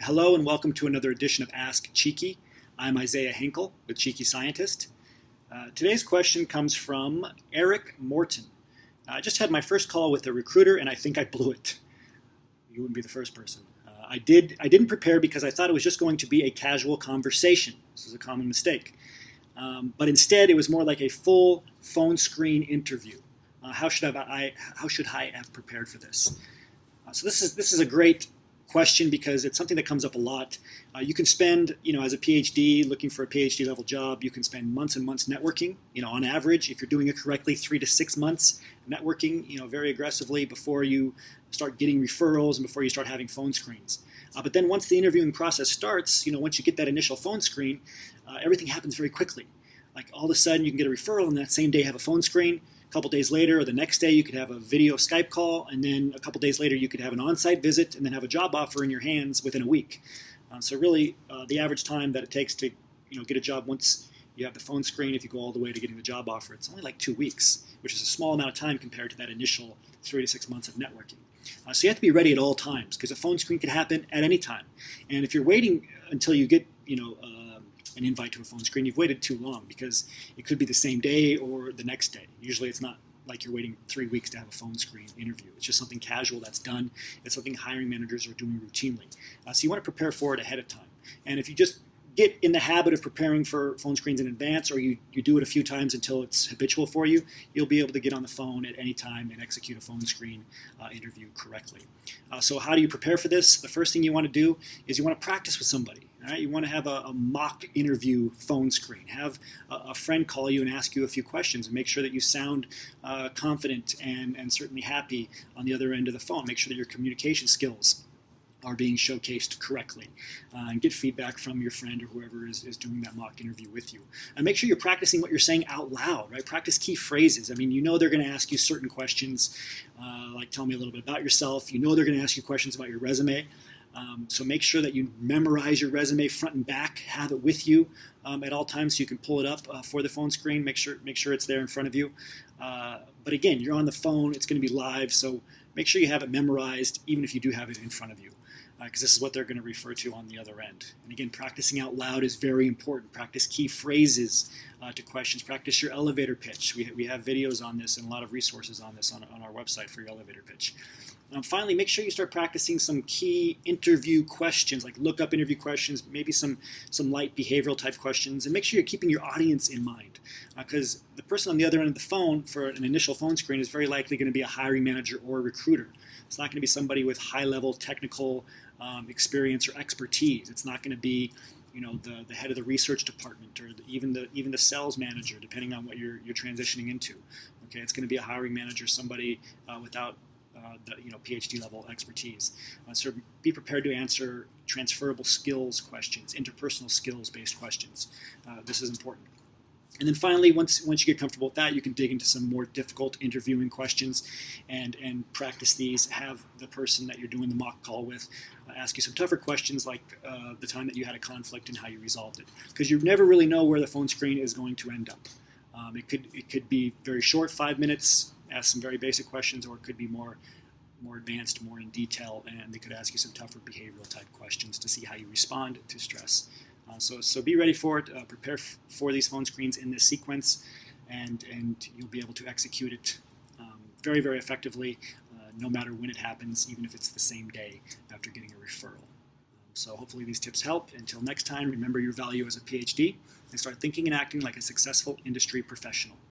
Hello and welcome to another edition of Ask Cheeky. I'm Isaiah Hinkle with Cheeky Scientist. Today's question comes from Eric Morton. I just had my first call with a recruiter and I think I blew it. You wouldn't be the first person. I didn't prepare because I thought it was just going to be a casual conversation. This is a common mistake. But instead it was more like a full phone screen interview. How should I have prepared for this? So this is a great question because it's something that comes up a lot. You can spend, as a PhD looking for a PhD level job, you can spend months and months networking. On average, if you're doing it correctly, 3 to 6 months networking, very aggressively before you start getting referrals and before you start having phone screens. But then once the interviewing process starts, once you get that initial phone screen, everything happens very quickly. Like all of a sudden you can get a referral and that same day have a phone screen. A couple days later or the next day you could have a video Skype call, and then a couple days later you could have an on-site visit and then have a job offer in your hands within a week. So really the average time that it takes to get a job once you have the phone screen, if you go all the way to getting the job offer, it's only like 2 weeks, which is a small amount of time compared to that initial 3 to 6 months of networking. So you have to be ready at all times because a phone screen can happen at any time. And if you're waiting until you get an invite to a phone screen, you've waited too long because it could be the same day or the next day. Usually it's not like you're waiting 3 weeks to have a phone screen interview. It's just something casual that's done. It's something hiring managers are doing routinely. So you want to prepare for it ahead of time. And if you just get in the habit of preparing for phone screens in advance, or you do it a few times until it's habitual for you, you'll be able to get on the phone at any time and execute a phone screen interview correctly. So how do you prepare for this? The first thing you want to do is you want to practice with somebody. All right? You want to have a mock interview phone screen. Have a friend call you and ask you a few questions and make sure that you sound confident and certainly happy on the other end of the phone. Make sure that your communication skills are being showcased correctly, and get feedback from your friend or whoever is doing that mock interview with you. And make sure you're practicing what you're saying out loud, right? Practice key phrases. They're going to ask you certain questions, like tell me a little bit about yourself. They're going to ask you questions about your resume. So make sure that you memorize your resume front and back, have it with you at all times so you can pull it up for the phone screen. Make sure it's there in front of you. But again, you're on the phone, it's going to be live, so make sure you have it memorized even if you do have it in front of you, because this is what they're going to refer to on the other end. And again, practicing out loud is very important. Practice key phrases to questions. Practice your elevator pitch. We have videos on this and a lot of resources on this on our website for your elevator pitch. Finally, make sure you start practicing some key interview questions, like look-up interview questions, maybe some light behavioral type questions, and make sure you're keeping your audience in mind, because the person on the other end of the phone for an initial phone screen is very likely going to be a hiring manager or a recruiter. It's not going to be somebody with high-level technical experience or expertise. It's not going to be the head of the research department or even the sales manager, depending on what you're transitioning into. Okay, it's going to be a hiring manager, somebody without PhD level expertise. So be prepared to answer transferable skills questions, interpersonal skills based questions. This is important. And then finally, once you get comfortable with that, you can dig into some more difficult interviewing questions and practice these. Have the person that you're doing the mock call with ask you some tougher questions, like the time that you had a conflict and how you resolved it. Because you never really know where the phone screen is going to end up. It could be very short, 5 minutes, ask some very basic questions, or it could be more advanced, more in detail, and they could ask you some tougher behavioral type questions to see how you respond to stress. So be ready for it. Prepare for these phone screens in this sequence, and you'll be able to execute it very, very effectively, no matter when it happens, even if it's the same day after getting a referral. So hopefully these tips help. Until next time, remember your value as a PhD and start thinking and acting like a successful industry professional.